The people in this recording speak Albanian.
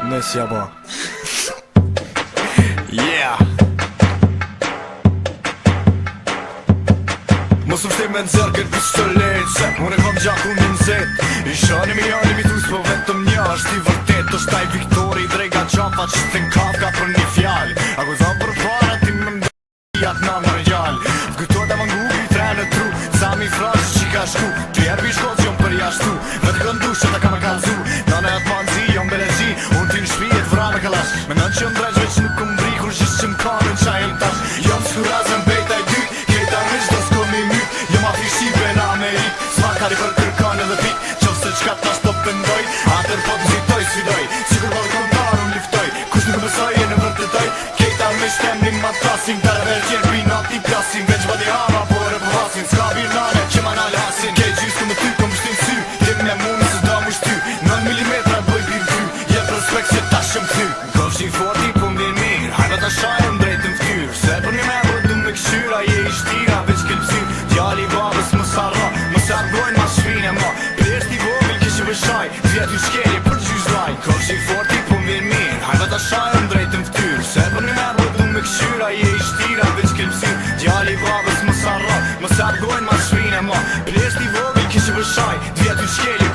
Nësja ba. Yeah. Mos më shtim me nëzër këtë për së të lejtë se unë e kom gjakun në nëzet. I shani mi janë i mitus po vetëm një është i vërtet. është taj Viktori drega qafa që të nkafka për një fjall. Ako zonë për para ti më jatë në në gjall. Vkujtoj të më ngubi trenë tru sa mi frashë që ka shku. Të jerbi shkollë që më për jashtu vetë këndu që ta ka me kalzu. Nane atë manzi, jam belezi unë ti në shpijet vra me kalash. Me në që më drejsh veç nuk më bri kur gjithë që më kanë në qaj e tash. Jam s'kurazën bejta i dyt kejta rrish do s'ko mi myt. Jam afri Shqipe në Amerik s'makari për kërkan edhe pik. Qof se qka ta s'to pëndoj atër po të zitoj sfidoj. Sikur për kontar unë liftoj kush nuk mësoj e në vërtetoj. Kejta me shtemnin ma trasin Darve qenë pinat i plasin veç badi hama por e përhasin. S'ka birnane që ma nalë hasin. Kej gjys ku më ty kom shtin sy jem me mu nësë da mu shty 9 milimetra bëj bir ty jem respekt se ta shëm ty. Kofshin forti po m'vjen mirë hajba ta shajëm drejtën ftyr. Se për një me bërë du me këshyra je i shtira veç kelpsir. Djali babës më sarra më sardojnë ma shvine ma. Plesht i vogël kishë vëshaj vjet ju shkeli për gjysh laj. Kofshin forti po m'vjen mirë hajba ta shajëm drejtën ftyr. Se për një me bërë du me këshyra je i shtira veç kelpsir. Djali babës më sarra më sardojnë ma shvine ma. Plesht i vogël kishë vëshaj vjet ju shkeli